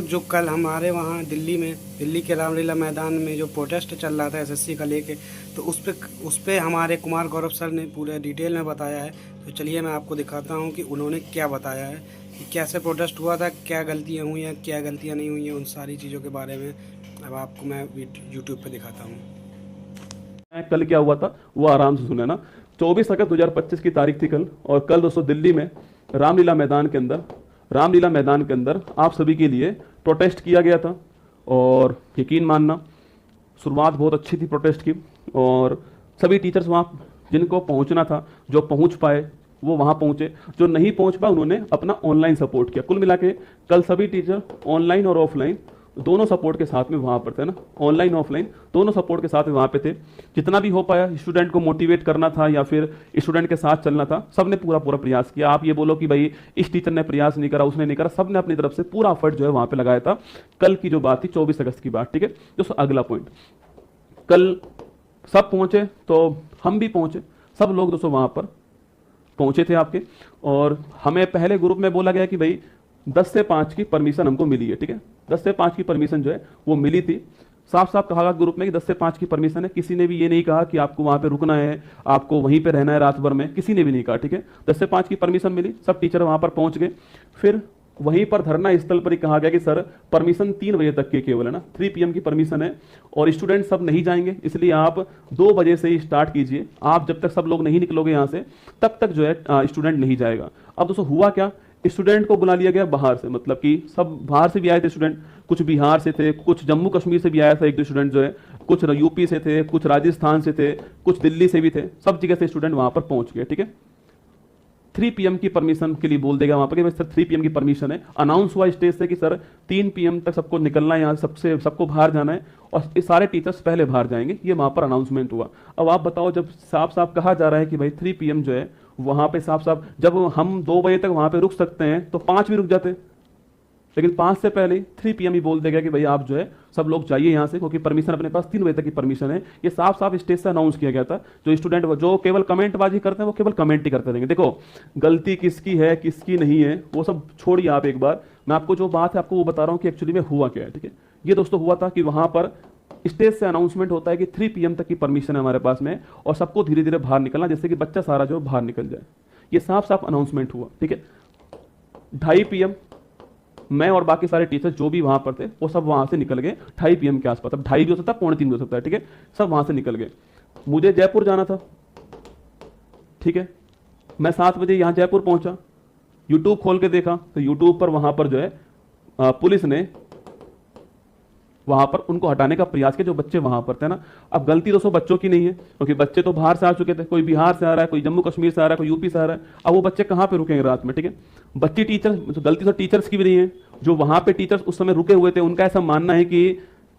दोस्तों, जो कल हमारे वहाँ दिल्ली के रामलीला मैदान में जो प्रोटेस्ट चल रहा था एसएससी का लेके, तो उस पे हमारे कुमार गौरव सर ने पूरे डिटेल में बताया है। तो चलिए मैं आपको दिखाता हूँ कि उन्होंने क्या बताया है, कि कैसे प्रोटेस्ट हुआ था, क्या गलतियाँ हुई हैं, क्या गलतियाँ नहीं हुई हैं, उन सारी चीज़ों के बारे में अब आपको मैं यूट्यूब पे दिखाता हूँ। कल क्या हुआ था वो आराम से सुने ना। 24 अगस्त 2025 की तारीख थी कल। और कल दोस्तों दिल्ली में रामलीला मैदान के अंदर रामलीला मैदान के अंदर आप सभी के लिए प्रोटेस्ट किया गया था। और यकीन मानना, शुरुआत बहुत अच्छी थी प्रोटेस्ट की। और सभी टीचर्स वहाँ जिनको पहुँचना था, जो पहुँच पाए वो वहाँ पहुँचे, जो नहीं पहुँच पाए उन्होंने अपना ऑनलाइन सपोर्ट किया। कुल मिला के कल सभी टीचर ऑनलाइन और ऑफलाइन दोनों सपोर्ट के साथ में वहाँ पर थे ना, ऑनलाइन ऑफलाइन दोनों सपोर्ट के साथ में वहाँ पे थे। जितना भी हो पाया स्टूडेंट को मोटिवेट करना था या फिर स्टूडेंट के साथ चलना था, सबने पूरा पूरा प्रयास किया। आप ये बोलो कि भाई इस टीचर ने प्रयास नहीं करा, उसने नहीं करा, सबने अपनी तरफ से पूरा एफर्ट जो है वहाँ पे लगाया था। कल की जो बात थी 24 अगस्त की बात, ठीक है दोस्तों। अगला पॉइंट, कल सब पहुँचे तो हम भी पहुँचे, सब लोग दोस्तों वहाँ पर पहुँचे थे आपके। और हमें पहले ग्रुप में बोला गया कि भाई 10 से 5 की परमिशन हमको मिली है, ठीक है। 10 से 5 की परमिशन जो है वो मिली थी। साफ साफ कहा ग्रुप में कि 10 से 5 की परमिशन है। किसी ने भी ये नहीं कहा कि आपको वहाँ पे रुकना है, आपको वहीं पे रहना है रात भर में, किसी ने भी नहीं कहा, ठीक है। 10 से 5 की परमिशन मिली, सब टीचर वहाँ पर पहुँच गए। फिर वहीं पर धरना स्थल पर ही कहा गया कि सर परमिशन 3 बजे तक की केवल है ना, 3 PM की परमिशन है और स्टूडेंट सब नहीं जाएंगे, इसलिए आप 2 बजे से ही स्टार्ट कीजिए। आप जब तक सब लोग नहीं निकलोगे यहाँ से तब तक जो है स्टूडेंट नहीं जाएगा। अब दोस्तों हुआ क्या, स्टूडेंट को बुला लिया गया बाहर से, मतलब कि सब बाहर से भी आए थे स्टूडेंट, कुछ बिहार से थे, कुछ जम्मू कश्मीर से भी आया था एक दो स्टूडेंट जो है, कुछ यूपी से थे, कुछ राजस्थान से थे, कुछ दिल्ली से भी थे, सब जगह से स्टूडेंट वहां पर पहुंच गए, ठीक है। 3 PM की परमिशन के लिए बोल देगा वहां पर कि सर 3 PM की परमिशन है। अनाउंस हुआ स्टेज से कि सर 3 PM तक सबको निकलना है, यहाँ सबको बाहर जाना है और ये सारे टीचर्स पहले बाहर जाएंगे, ये वहां पर अनाउंसमेंट हुआ। अब आप बताओ, जब साफ साफ कहा जा रहा है कि भाई 3 PM जो है वहां पे साफ साफ, जब हम 2 बजे तक वहां पे रुक सकते हैं तो 5 भी रुक जाते, लेकिन 5 से पहले 3 PM ही बोल देगा कि भाई आप जो है सब लोग जाइए यहाँ से, क्योंकि परमिशन अपने पास 3 बजे तक की परमिशन है। ये साफ साफ स्टेज से अनाउंस किया गया था। जो स्टूडेंट जो केवल कमेंटबाजी करते हैं वो केवल कमेंट ही करते रहेंगे। देखो गलती किसकी है किसकी नहीं है वो सब छोड़िए आप, एक बार मैं आपको जो बात है आपको वो बता रहा हूँ कि एक्चुअली में हुआ क्या है, ठीक है। ये दोस्तों हुआ था कि वहां पर स्टेज से अनाउंसमेंट होता है कि 3 PM तक की परमिशन है हमारे पास में और सबको धीरे धीरे बाहर निकलना, जैसे कि बच्चा सारा जो बाहर निकल जाए। ये साफ साफ अनाउंसमेंट हुआ, ठीक है। 2:30 PM मैं और बाकी सारे टीचर्स जो भी वहां पर थे वो सब वहां से निकल गए 2:30 PM के आसपास। अब 2:30 भी हो सकता है, 2:45 भी हो सकता है, ठीक है। सब वहां से निकल गए। मुझे जयपुर जाना था, ठीक है। मैं 7 बजे यहाँ जयपुर पहुंचा, यूट्यूब खोल के देखा तो यूट्यूब पर वहां पर जो है पुलिस ने वहां पर उनको हटाने का प्रयास किया, जो बच्चे वहां पर थे ना। अब गलती दोस्तों बच्चों की नहीं है, क्योंकि बच्चे तो बाहर से आ चुके थे, कोई बिहार से आ रहा है, कोई जम्मू कश्मीर से आ रहा है, कोई यूपी से आ रहा है। अब वो बच्चे कहाँ पे रुकेंगे रात में, ठीक है। बच्चे टीचर तो गलती तो टीचर्स की भी नहीं है। जो वहां पे टीचर्स उस समय रुके हुए थे उनका ऐसा मानना है कि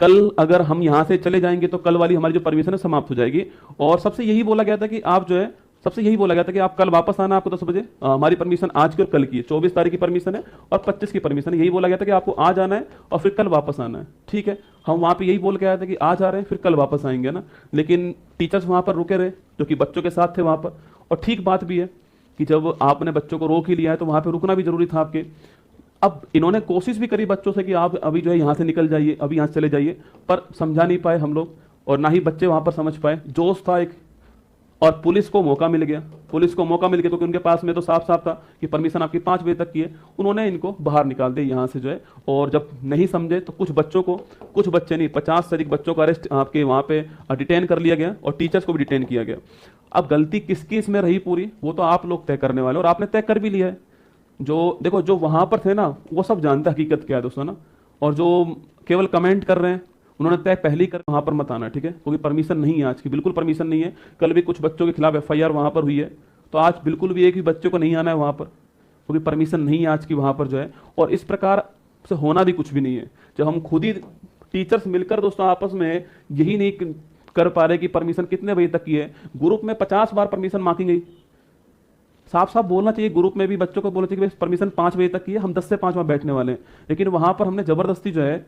कल अगर हम यहाँ से चले जाएंगे तो कल वाली हमारी जो परमिशन है समाप्त हो जाएगी। और सबसे यही बोला गया था कि आप जो है, सबसे यही बोला गया था कि आप कल वापस आना, आपको 10 बजे। हमारी परमिशन आज की और कल की है, 24 तारीख की परमिशन है और 25 की परमिशन है। यही बोला गया था कि आपको आज आना है और फिर कल वापस आना है, ठीक है। हम वहाँ पे यही बोल के आए थे कि आज आ रहे हैं फिर कल वापस आएंगे ना, लेकिन टीचर्स वहाँ पर रुके रहे जो कि बच्चों के साथ थे वहाँ पर। और ठीक बात भी है कि जब आपने बच्चों को रोक ही लिया है तो वहाँ पर रुकना भी जरूरी था आपके। अब इन्होंने कोशिश भी करी बच्चों से कि आप अभी जो है यहाँ से निकल जाइए, अभी यहाँ से चले जाइए, पर समझा नहीं पाए हम लोग और ना ही बच्चे वहाँ पर समझ पाए। जोश था एक, और पुलिस को मौका मिल गया, क्योंकि उनके पास में तो साफ साफ था कि परमिशन आपकी 5 बजे तक की है। उन्होंने इनको बाहर निकाल दिया यहाँ से जो है। और जब नहीं समझे तो कुछ बच्चे नहीं 50 से अधिक बच्चों का अरेस्ट आपके वहाँ पे डिटेन कर लिया गया और टीचर्स को भी डिटेन किया गया। अब गलती किसकी इसमें रही पूरी, वो तो आप लोग तय करने वाले, और आपने तय कर भी लिया है। जो देखो जो वहाँ पर थे ना वो सब जानते हकीकत क्या है दोस्तों ना, और जो केवल कमेंट कर रहे हैं उन्होंने तय पहले ही कर वहां पर मत आना, ठीक है। क्योंकि परमिशन नहीं है आज की, बिल्कुल परमिशन नहीं है। कल भी कुछ बच्चों के खिलाफ FIR वहां पर हुई है, तो आज बिल्कुल भी एक भी बच्चों को नहीं आना है वहां पर, क्योंकि परमिशन नहीं है आज की वहां पर जो है। और इस प्रकार से होना भी कुछ भी नहीं है। जब हम खुद ही टीचर्स मिलकर दोस्तों आपस में यही नहीं कर पा रहे कि परमिशन कितने बजे तक की है, ग्रुप में 50 बार परमिशन मांगी गई। साफ साफ बोलना चाहिए, ग्रुप में भी बच्चों को बोलना चाहिए कि परमिशन 5 बजे तक की है, हम 10 से 5 वहां बैठने वाले हैं। लेकिन वहां पर हमने जबरदस्ती जो है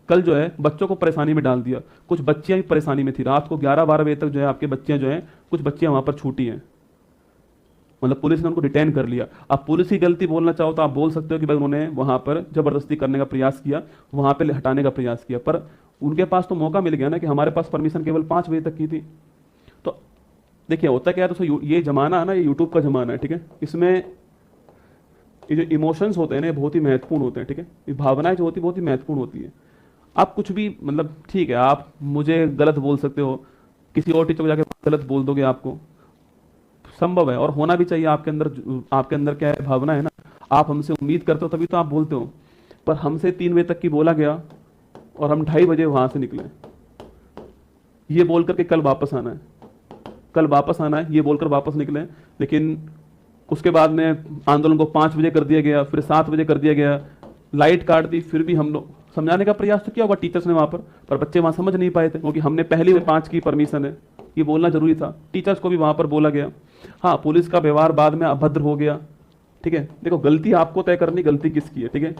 कल जो है बच्चों को परेशानी में डाल दिया। कुछ बच्चियां भी परेशानी में थी, रात को 11-12 बजे तक जो है आपके बच्चियां जो है, कुछ बच्चियां वहां पर छूटी हैं। मतलब पुलिस ने उनको डिटेन कर लिया। अब पुलिस की गलती बोलना चाहो तो आप बोल सकते हो कि भाई उन्होंने वहां पर जबरदस्ती करने का प्रयास किया, वहां पे हटाने का प्रयास किया, पर उनके पास तो मौका मिल गया ना कि हमारे पास परमिशन केवल 5 बजे तक की थी। तो देखिए होता क्या है, तो ये जमाना है ना, ये यूट्यूब का जमाना है, ठीक है। इसमें ये जो इमोशंस होते हैं ना, ये बहुत ही महत्वपूर्ण होते हैं, ठीक है। ये भावनाएं जो होती है बहुत ही महत्वपूर्ण होती है। आप कुछ भी मतलब ठीक है, आप मुझे गलत बोल सकते हो, किसी और टीचर को जाके गलत बोल दोगे, आपको संभव है और होना भी चाहिए। आपके अंदर क्या है, भावना है ना, आप हमसे उम्मीद करते हो तभी तो आप बोलते हो। पर हमसे 3 बजे तक की बोला गया और हम 2:30 बजे वहां से निकले, ये बोल करके कल वापस आना है, कल वापस आना है, ये बोलकर वापस निकले। लेकिन उसके बाद में आंदोलन को 5 बजे कर दिया गया, फिर 7 बजे कर दिया गया, लाइट काट दी। फिर भी हम लोग समझाने का प्रयास तो किया होगा टीचर्स ने वहां पर बच्चे वहां समझ नहीं पाए थे, क्योंकि हमने पहले 5 की परमिशन है, ये बोलना जरूरी था। टीचर्स को भी वहां पर बोला गया। हाँ, पुलिस का व्यवहार बाद में अभद्र हो गया, ठीक है। देखो गलती आपको तय करनी, गलती किसकी है, ठीक है।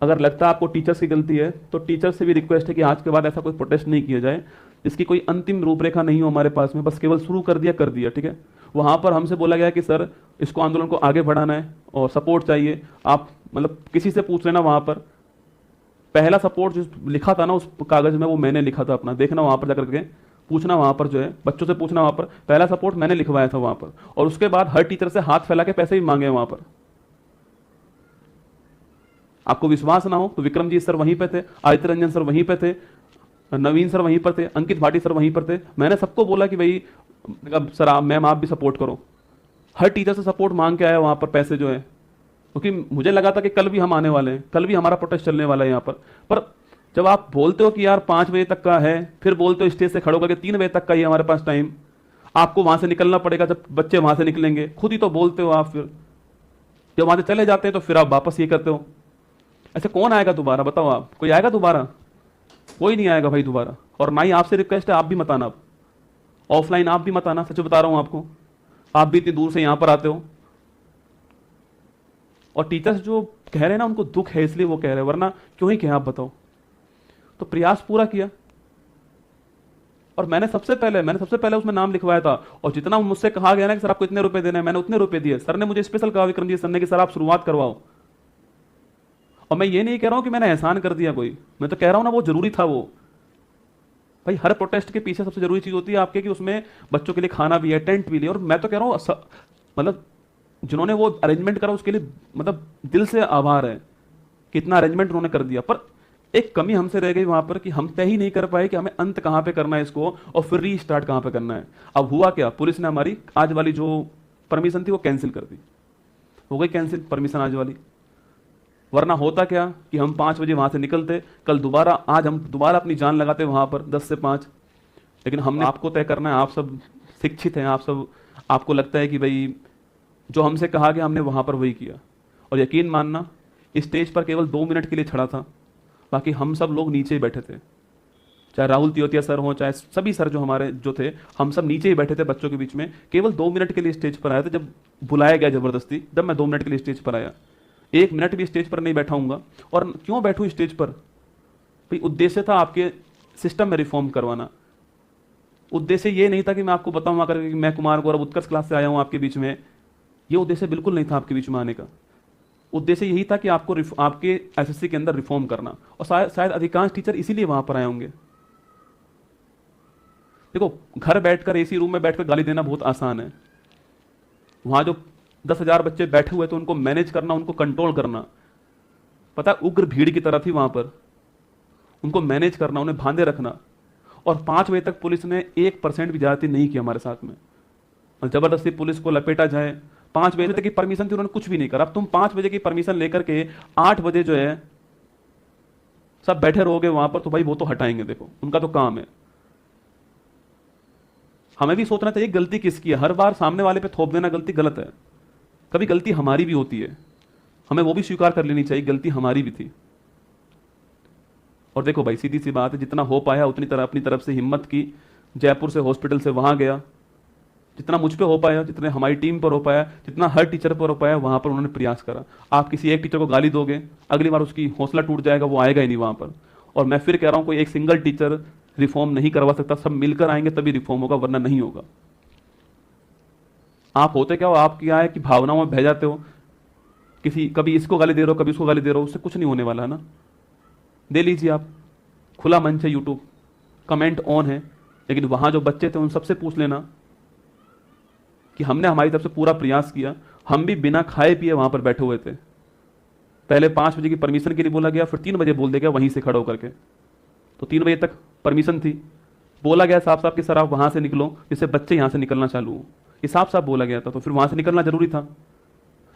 अगर लगता है आपको टीचर्स की गलती है तो टीचर्स से भी रिक्वेस्ट है कि आज के बाद ऐसा कोई प्रोटेस्ट नहीं किया जाए, इसकी कोई अंतिम रूपरेखा नहीं हो हमारे पास में, बस केवल शुरू कर दिया, ठीक है। वहां पर हमसे बोला गया कि सर इसको आंदोलन को आगे बढ़ाना है और सपोर्ट चाहिए, आप मतलब किसी से पूछ लेना। वहां पर पहला सपोर्ट जो लिखा था ना उस कागज में, वो मैंने लिखा था अपना, देखना वहां पर जाकर के पूछना, वहां पर जो है बच्चों से पूछना, वहां पर पहला सपोर्ट मैंने लिखवाया था वहां पर। और उसके बाद हर टीचर से हाथ फैला के पैसे भी मांगे वहां पर। आपको विश्वास ना हो तो विक्रमजीत सर वहीं पे थे, आदित्य रंजन सर वहीं पे थे, नवीन सर वहीं पर थे, अंकित भाटी सर वहीं पर थे। मैंने सबको बोला कि भाई सर आप मैम आप भी सपोर्ट करो। हर टीचर से सपोर्ट मांग के आया वहां पर पैसे जो है, क्योंकि मुझे लगा था कि कल भी हम आने वाले हैं, कल भी हमारा प्रोटेस्ट चलने वाला है यहाँ पर जब आप बोलते हो कि यार 5 बजे तक का है, फिर बोलते हो स्टेज से खड़ो करके 3 बजे तक का ही हमारे पास टाइम, आपको वहां से निकलना पड़ेगा जब बच्चे वहां से निकलेंगे, खुद ही तो बोलते हो आप। फिर जब वहां से चले जाते हैं तो फिर आप वापस ये करते हो। ऐसे कौन आएगा दोबारा, बताओ आप, कोई आएगा दोबारा? कोई नहीं आएगा भाई दोबारा। और ना ही आपसे रिक्वेस्ट है, आप भी मत आना, ऑफलाइन आप भी मत आना, सच बता रहा हूं आपको। आप भी इतनी दूर से यहां पर आते हो। और टीचर्स जो कह रहे हैं ना, उनको दुख है इसलिए वो कह रहे हैं, वरना क्यों ही कहें आप बताओ। तो प्रयास पूरा किया और मैंने सबसे पहले उसमें नाम लिखवाया था। और जितना मुझसे कहा गया ना कि सर आपको इतने रुपए देने हैं, मैंने उतने रुपए दिए। सर ने मुझे स्पेशल कहा, विक्रमजीत सर ने, कि सर आप शुरुआत करवाओ। और मैं ये नहीं कह रहा हूं कि मैंने एहसान कर दिया कोई, मैं तो कह रहा हूं ना वो जरूरी था। वो भाई हर प्रोटेस्ट के पीछे सबसे जरूरी चीज होती है आपके कि उसमें बच्चों के लिए खाना भी है, टेंट भी है। और मैं तो कह रहा हूं मतलब जिन्होंने वो अरेंजमेंट करा उसके लिए मतलब दिल से आभार है, कितना अरेंजमेंट उन्होंने कर दिया। पर एक कमी हमसे रह गई वहां पर कि हम तय ही नहीं कर पाए कि हमें अंत कहां पे करना है इसको और फिर रीस्टार्ट कहां पे करना है। अब हुआ क्या, पुलिस ने हमारी आज वाली जो परमिशन थी वो कैंसिल कर दी, हो गई कैंसिल परमिशन आज वाली। वरना होता क्या कि हम 5 बजे वहां से निकलते, कल दोबारा, आज हम दोबारा अपनी जान लगाते वहां पर 10 से 5। लेकिन हमने आपको तय करना है, आप सब शिक्षित हैं, आप सब, आपको लगता है कि भाई जो हमसे कहा गया हमने वहां पर वही किया। और यकीन मानना, स्टेज पर केवल 2 मिनट के लिए खड़ा था, बाकी हम सब लोग नीचे ही बैठे थे। चाहे राहुल तियोतिया सर हो, चाहे सभी सर जो हमारे जो थे, हम सब नीचे ही बैठे थे बच्चों के बीच में। केवल 2 मिनट के लिए स्टेज पर आए थे, जब बुलाया गया जबरदस्ती, जब मैं 2 मिनट के लिए स्टेज पर आया। 1 मिनट भी स्टेज पर नहीं बैठा हूंगा। और क्यों बैठूं स्टेज पर? भाई उद्देश्य था आपके सिस्टम में रिफॉर्म करवाना। उद्देश्य ये नहीं था कि मैं आपको बताऊं आकर कि मैं कुमार गौरव उत्कर्ष क्लास से आया हूं आपके बीच में। ये उद्देश्य बिल्कुल नहीं था आपके बीच में आने का। उद्देश्य यही था कि आपको आपके एसएससी के अंदर रिफॉर्म करना। और शायद अधिकांश टीचर इसीलिए वहां पर आए होंगे। देखो घर बैठकर, एसी रूम में बैठकर गाली देना बहुत आसान है। वहां जो 10,000 बच्चे बैठे हुए थे, उनको मैनेज करना, उनको कंट्रोल करना, पता है उग्र भीड़ की तरह थी वहां पर। उनको मैनेज करना, उन्हें बांधे रखना। और 5 बजे तक पुलिस ने 1% भी ज्यादती नहीं की हमारे साथ में। और जबरदस्ती पुलिस को लपेटा जाए। 5 बजे तक की परमिशन थी, उन्होंने कुछ भी नहीं करा। अब तुम 5 बजे की परमिशन लेकर के 8 बजे जो है सब बैठे रहोगे वहां पर, तो भाई वो तो हटाएंगे, देखो उनका तो काम है। हमें भी सोचना चाहिए गलती किसकी है। हर बार सामने वाले पे थोप देना गलती गलत है। कभी गलती हमारी भी होती है, हमें वो भी स्वीकार कर लेनी चाहिए, गलती हमारी भी थी। और देखो भाई सीधी सी बात है, जितना हो पाया उतनी तरह अपनी तरफ से हिम्मत की। जयपुर से हॉस्पिटल से वहां गया, जितना मुझ पे हो पाया, जितने हमारी टीम पर हो पाया, जितना हर टीचर पर हो पाया, वहां पर उन्होंने प्रयास करा। आप किसी एक टीचर को गाली दोगे, अगली बार उसकी हौसला टूट जाएगा, वो आएगा ही नहीं वहां पर। और मैं फिर कह रहा हूं, कोई एक सिंगल टीचर रिफॉर्म नहीं करवा सकता, सब मिलकर आएंगे तभी रिफॉर्म होगा, वरना नहीं होगा। आप होते क्या हो, आप क्या है कि भावनाओं में बह जाते हो, किसी कभी इसको गाली दे रहे हो कभी उसको गाली दे रहे हो, उससे कुछ नहीं होने वाला है ना। दे लीजिए आप, खुला मंच है यूट्यूब, कमेंट ऑन है, लेकिन वहाँ जो बच्चे थे उन सबसे पूछ लेना कि हमने हमारी तरफ से पूरा प्रयास किया। हम भी बिना खाए पिए वहाँ पर बैठे हुए थे। पहले 5 बजे की परमिशन के लिए बोला गया, फिर 3 बजे बोल दिया गया वहीं से खड़ा होकर के। तो 3 बजे तक परमिशन थी, बोला गया साफ साफ कि सर आप वहाँ से निकलो जिससे बच्चे यहाँ से निकलना चालू हो, ये साफ साफ बोला गया था। तो फिर वहाँ से निकलना जरूरी था।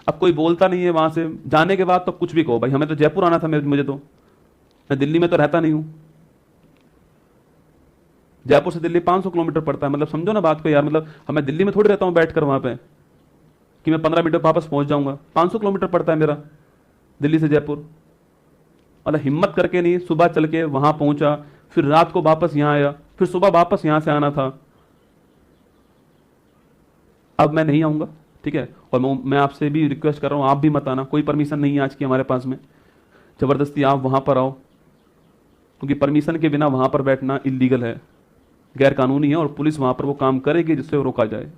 अब कोई बोलता नहीं है वहाँ से जाने के बाद, तो कुछ भी कहो भाई, हमें तो जयपुर आना था, मुझे तो, मैं दिल्ली में तो रहता नहीं हूँ। जयपुर से दिल्ली 500 किलोमीटर पड़ता है, मतलब समझो ना बात को यार, मतलब हमें दिल्ली में थोड़ी रहता हूँ बैठकर वहाँ पे कि मैं 15 मिनट में वापस पहुँच जाऊँगा। 500 किलोमीटर पड़ता है मेरा दिल्ली से जयपुर। मतलब हिम्मत करके नहीं, सुबह चल के वहाँ पहुँचा, फिर रात को वापस यहाँ आया, फिर सुबह वापस यहाँ से आना था। अब मैं नहीं आऊँगा, ठीक है। और मैं आपसे भी रिक्वेस्ट कर रहा हूँ, आप भी मत आना, कोई परमिशन नहीं है आज की हमारे पास में, ज़बरदस्ती आप वहाँ पर आओ, क्योंकि परमिशन के बिना वहाँ पर बैठना इलीगल है, गैर कानूनी है, और पुलिस वहाँ पर वो काम करेगी जिससे वो रोका जाए।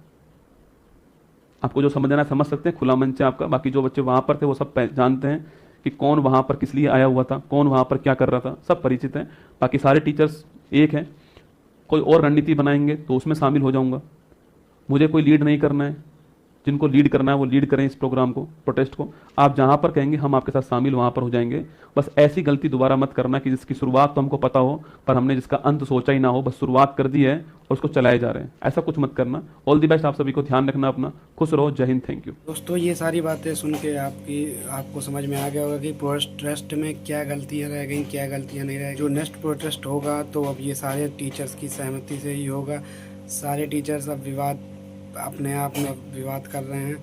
आपको जो समझना है समझ सकते हैं, खुला मंच है आपका। बाकी जो बच्चे वहाँ पर थे वो सब जानते हैं कि कौन वहाँ पर किस लिए आया हुआ था, कौन वहाँ पर क्या कर रहा था, सब परिचित हैं। बाकी सारे टीचर्स एक हैं। कोई और रणनीति बनाएंगे तो उसमें शामिल हो जाऊँगा, मुझे कोई लीड नहीं करना है। जिनको लीड करना है वो लीड करें इस प्रोग्राम को, प्रोटेस्ट को। आप जहाँ पर कहेंगे हम आपके साथ शामिल वहाँ पर हो जाएंगे। बस ऐसी गलती दोबारा मत करना कि जिसकी शुरुआत तो हमको पता हो पर हमने जिसका अंत सोचा ही ना हो, बस शुरुआत कर दी है और उसको चलाए जा रहे हैं, ऐसा कुछ मत करना। ऑल दी बेस्ट आप सभी को, ध्यान रखना अपना, खुश रहो, जय हिंद, थैंक यू। दोस्तों ये सारी बातें सुन के आपको समझ में आ गया होगा कि प्रोटेस्ट में क्या गलतियां रह गई, क्या गलतियां नहीं रह गई। जो नेक्स्ट प्रोटेस्ट होगा तो अब ये सारे टीचर्स की सहमति से ही होगा। सारे टीचर्स अब अपने आप में विवाद कर रहे हैं,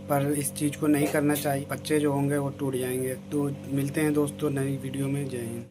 पर इस चीज़ को नहीं करना चाहिए। बच्चे जो होंगे वो टूट जाएंगे। तो मिलते हैं दोस्तों नई वीडियो में। जय हिंद।